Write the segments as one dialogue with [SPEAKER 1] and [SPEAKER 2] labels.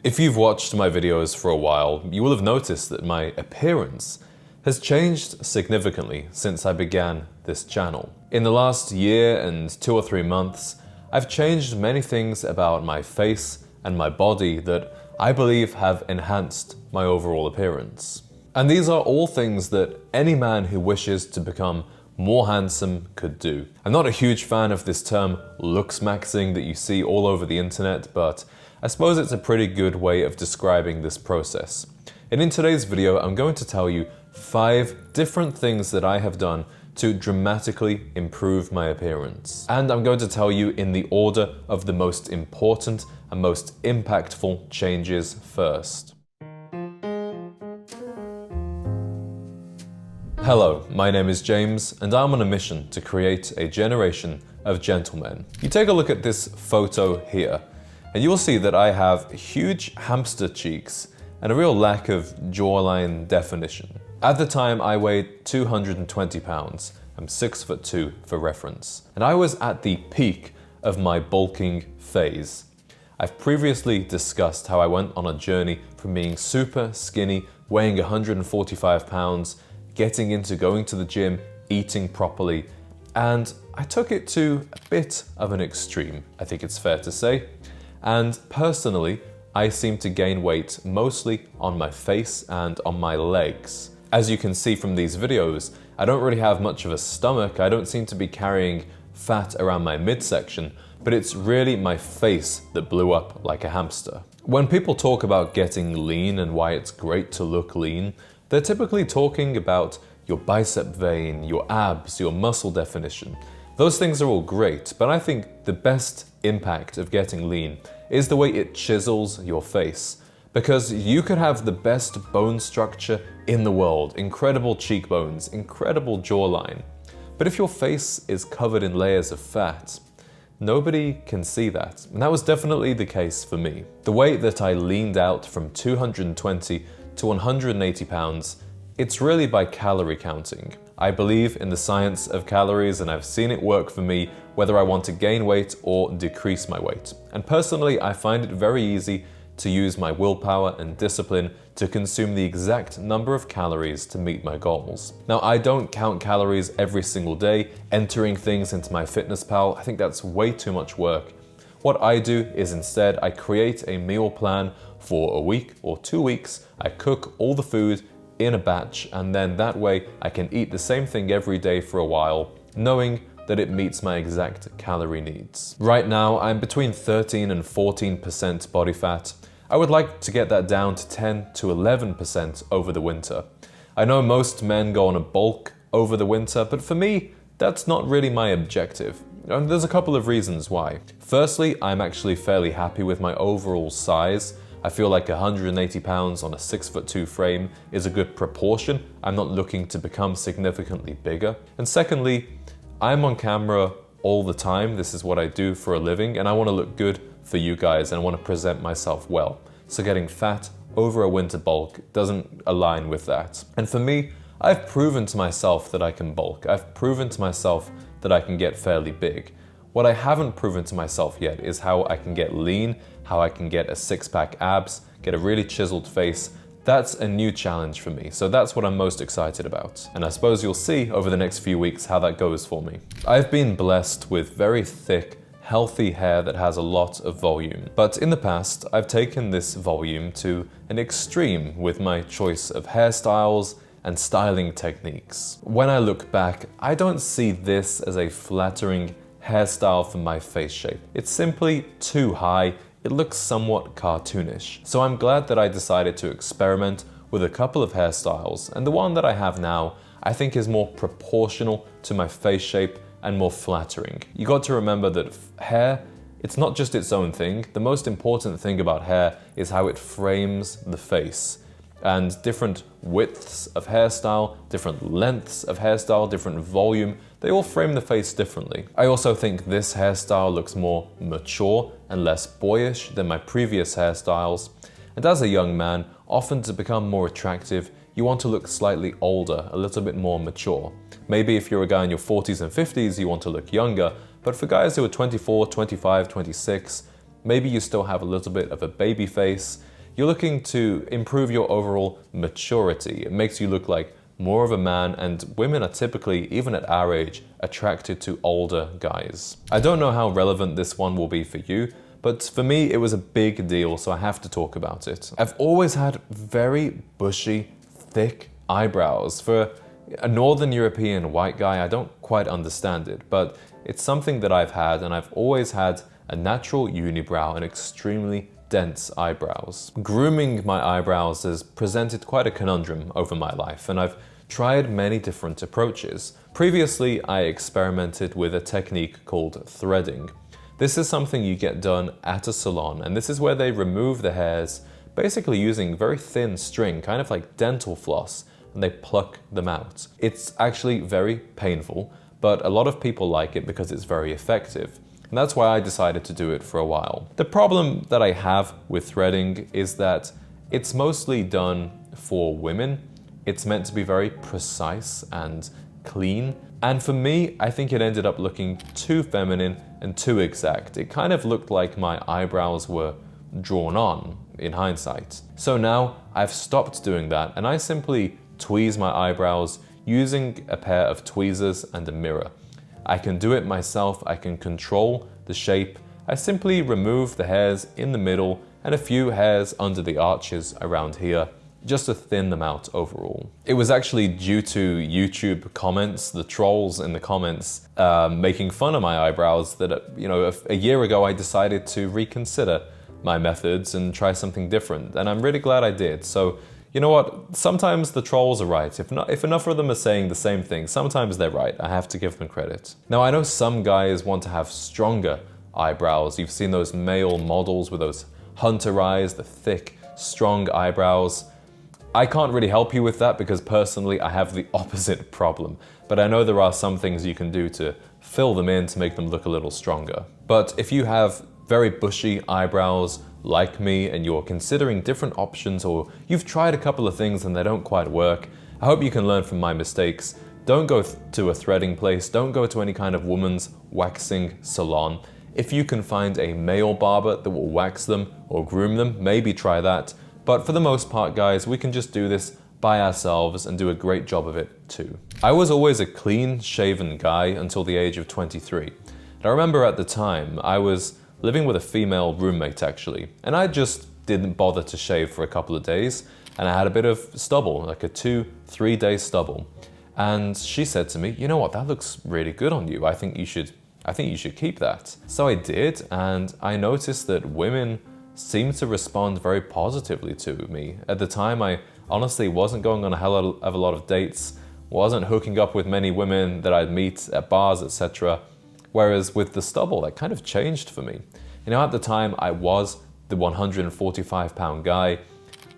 [SPEAKER 1] If you've watched my videos for a while, you will have noticed that my appearance has changed significantly since I began this channel. In the last year and 2 or 3 months, I've changed many things about my face and my body that I believe have enhanced my overall appearance. And these are all things that any man who wishes to become more handsome could do. I'm not a huge fan of this term looks maxing that you see all over the internet, but I suppose it's a pretty good way of describing this process. And in today's video, I'm going to tell you 5 different things that I have done to dramatically improve my appearance. And I'm going to tell you in the order of the most important and most impactful changes first. Hello, my name is James, and I'm on a mission to create a generation of gentlemen. You take a look at this photo here, and you will see that I have huge hamster cheeks and a real lack of jawline definition. At the time, I weighed 220 pounds. I'm 6'2" for reference. And I was at the peak of my bulking phase. I've previously discussed how I went on a journey from being super skinny, weighing 145 pounds, getting into going to the gym, eating properly, and I took it to a bit of an extreme, I think it's fair to say. And personally, I seem to gain weight mostly on my face and on my legs. As you can see from these videos, I don't really have much of a stomach, I don't seem to be carrying fat around my midsection, but it's really my face that blew up like a hamster. When people talk about getting lean and why it's great to look lean, they're typically talking about your bicep vein, your abs, your muscle definition. Those things are all great, but I think the best impact of getting lean is the way it chisels your face. Because you could have the best bone structure in the world, incredible cheekbones, incredible jawline, but if your face is covered in layers of fat, nobody can see that. And that was definitely the case for me. The way that I leaned out from 220 to 180 pounds, it's really by calorie counting. I believe in the science of calories and I've seen it work for me whether I want to gain weight or decrease my weight. And personally, I find it very easy to use my willpower and discipline to consume the exact number of calories to meet my goals. Now, I don't count calories every single day, entering things into MyFitnessPal. I think that's way too much work. What I do is instead I create a meal plan for a week or 2 weeks. I cook all the food in a batch, and then that way I can eat the same thing every day for a while, knowing that it meets my exact calorie needs. Right now, I'm between 13 and 14% body fat. I would like to get that down to 10 to 11% over the winter. I know most men go on a bulk over the winter, but for me, that's not really my objective. And there's a couple of reasons why. Firstly, I'm actually fairly happy with my overall size. I feel like 180 pounds on a 6'2" frame is a good proportion. I'm not looking to become significantly bigger. And secondly, I'm on camera all the time. This is what I do for a living, and I want to look good for you guys and I want to present myself well. So getting fat over a winter bulk doesn't align with that. And for me, I've proven to myself that I can bulk. I've proven to myself that I can get fairly big. What I haven't proven to myself yet is how I can get lean, how I can get a 6-pack abs, get a really chiseled face. That's a new challenge for me, so that's what I'm most excited about. And I suppose you'll see over the next few weeks how that goes for me. I've been blessed with very thick, healthy hair that has a lot of volume. But in the past, I've taken this volume to an extreme with my choice of hairstyles and styling techniques. When I look back, I don't see this as a flattering hairstyle for my face shape. It's simply too high. It looks somewhat cartoonish. So I'm glad that I decided to experiment with a couple of hairstyles, and the one that I have now I think is more proportional to my face shape and more flattering. You got to remember that hair, it's not just its own thing. The most important thing about hair is how it frames the face. And different widths of hairstyle, different lengths of hairstyle, different volume, they all frame the face differently. I also think this hairstyle looks more mature and less boyish than my previous hairstyles. And as a young man, often to become more attractive, you want to look slightly older, a little bit more mature. Maybe if you're a guy in your 40s and 50s, you want to look younger, but for guys who are 24, 25, 26, maybe you still have a little bit of a baby face, you're looking to improve your overall maturity. It makes you look like more of a man, and women are typically, even at our age, attracted to older guys. I don't know how relevant this one will be for you, but for me it was a big deal, so I have to talk about it. I've always had very bushy, thick eyebrows. For a Northern European white guy, I don't quite understand it, but it's something that I've had, and I've always had a natural unibrow and extremely dense eyebrows. Grooming my eyebrows has presented quite a conundrum over my life, and I've tried many different approaches. Previously, I experimented with a technique called threading. This is something you get done at a salon, and this is where they remove the hairs, basically using very thin string, kind of like dental floss, and they pluck them out. It's actually very painful, but a lot of people like it because it's very effective. And that's why I decided to do it for a while. The problem that I have with threading is that it's mostly done for women. It's meant to be very precise and clean. And for me, I think it ended up looking too feminine and too exact. It kind of looked like my eyebrows were drawn on in hindsight. So now I've stopped doing that, and I simply tweeze my eyebrows using a pair of tweezers and a mirror. I can do it myself, I can control the shape. I simply remove the hairs in the middle and a few hairs under the arches around here, just to thin them out overall. It was actually due to YouTube comments, the trolls in the comments, making fun of my eyebrows that, a year ago I decided to reconsider my methods and try something different, and I'm really glad I did. So, you know what? Sometimes the trolls are right. If enough of them are saying the same thing, sometimes they're right. I have to give them credit. Now, I know some guys want to have stronger eyebrows. You've seen those male models with those hunter eyes, the thick, strong eyebrows. I can't really help you with that because personally I have the opposite problem. But I know there are some things you can do to fill them in to make them look a little stronger. But if you have very bushy eyebrows like me and you're considering different options, or you've tried a couple of things and they don't quite work, I hope you can learn from my mistakes. Don't go to a threading place, don't go to any kind of woman's waxing salon. If you can find a male barber that will wax them or groom them, maybe try that. But for the most part, guys, we can just do this by ourselves and do a great job of it too. I was always a clean shaven guy until the age of 23. And I remember at the time, I was living with a female roommate actually, and I just didn't bother to shave for a couple of days, and I had a bit of stubble, like a 2-3 day stubble. And she said to me, you know what, that looks really good on you. I think you should keep that. So I did, and I noticed that women seemed to respond very positively to me. At the time, I honestly wasn't going on a hell of a lot of dates, wasn't hooking up with many women that I'd meet at bars, etc. Whereas with the stubble, that kind of changed for me. You know, at the time, I was the 145-pound guy.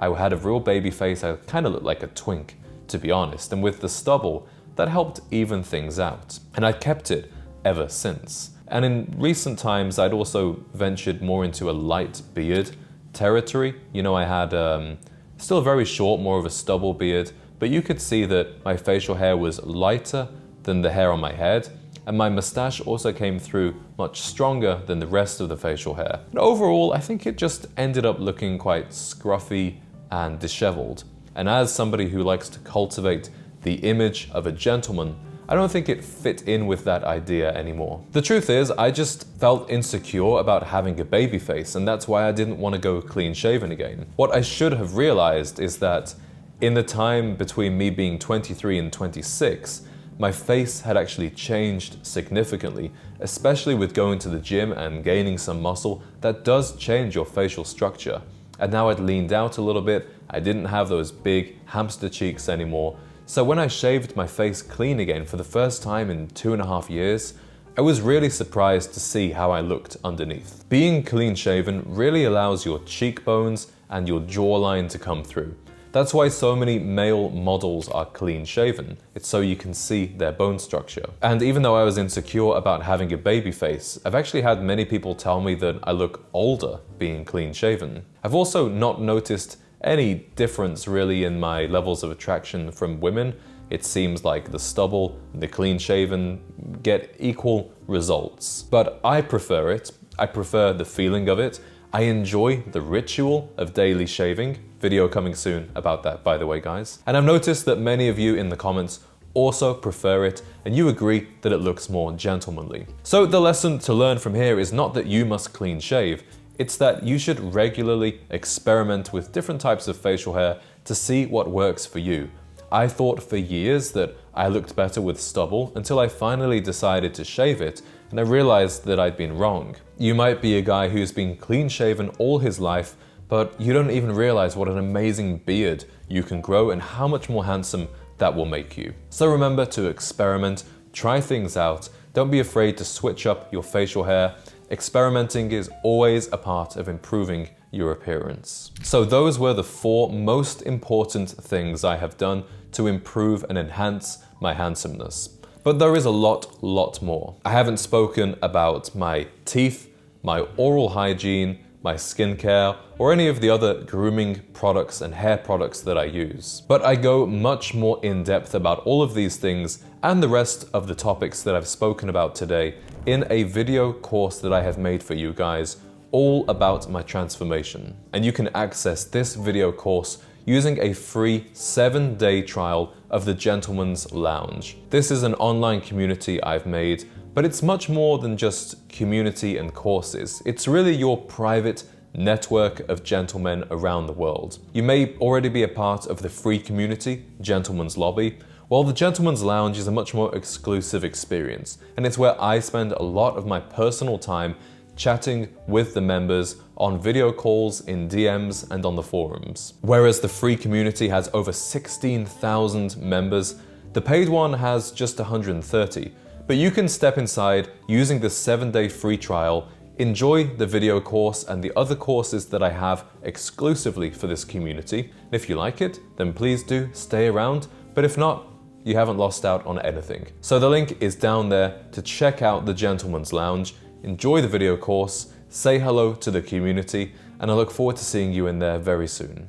[SPEAKER 1] I had a real baby face. I kind of looked like a twink, to be honest. And with the stubble, that helped even things out. And I kept it ever since. And in recent times, I'd also ventured more into a light beard territory. You know, I had still very short, more of a stubble beard, but you could see that my facial hair was lighter than the hair on my head. And my mustache also came through much stronger than the rest of the facial hair. And overall, I think it just ended up looking quite scruffy and disheveled. And as somebody who likes to cultivate the image of a gentleman, I don't think it fit in with that idea anymore. The truth is, I just felt insecure about having a baby face, and that's why I didn't want to go clean shaven again. What I should have realized is that in the time between me being 23 and 26, my face had actually changed significantly, especially with going to the gym and gaining some muscle. That does change your facial structure. And now I'd leaned out a little bit, I didn't have those big hamster cheeks anymore. So when I shaved my face clean again for the first time in 2.5 years, I was really surprised to see how I looked underneath. Being clean shaven really allows your cheekbones and your jawline to come through. That's why so many male models are clean shaven. It's so you can see their bone structure. And even though I was insecure about having a baby face, I've actually had many people tell me that I look older being clean shaven. I've also not noticed any difference really in my levels of attraction from women. It seems like the stubble and the clean shaven get equal results. But I prefer it. I prefer the feeling of it. I enjoy the ritual of daily shaving. Video coming soon about that, by the way, guys. And I've noticed that many of you in the comments also prefer it, and you agree that it looks more gentlemanly. So the lesson to learn from here is not that you must clean shave, it's that you should regularly experiment with different types of facial hair to see what works for you. I thought for years that I looked better with stubble until I finally decided to shave it, and I realized that I'd been wrong. You might be a guy who's been clean shaven all his life, but you don't even realize what an amazing beard you can grow and how much more handsome that will make you. So remember to experiment, try things out, don't be afraid to switch up your facial hair. Experimenting is always a part of improving your appearance. So those were the 4 most important things I have done to improve and enhance my handsomeness. But there is a lot more. I haven't spoken about my teeth, my oral hygiene, my skincare, or any of the other grooming products and hair products that I use. But I go much more in depth about all of these things and the rest of the topics that I've spoken about today in a video course that I have made for you guys, all about my transformation. And you can access this video course using a free 7-day trial of the Gentleman's Lounge. This is an online community I've made, but it's much more than just community and courses. It's really your private network of gentlemen around the world. You may already be a part of the free community, Gentleman's Lobby, while the Gentleman's Lounge is a much more exclusive experience, and it's where I spend a lot of my personal time chatting with the members on video calls, in DMs, and on the forums. Whereas the free community has over 16,000 members, the paid one has just 130. But you can step inside using the 7-day free trial, enjoy the video course and the other courses that I have exclusively for this community. And if you like it, then please do stay around. But if not, you haven't lost out on anything. So the link is down there to check out the Gentleman's Lounge, enjoy the video course, say hello to the community, and I look forward to seeing you in there very soon.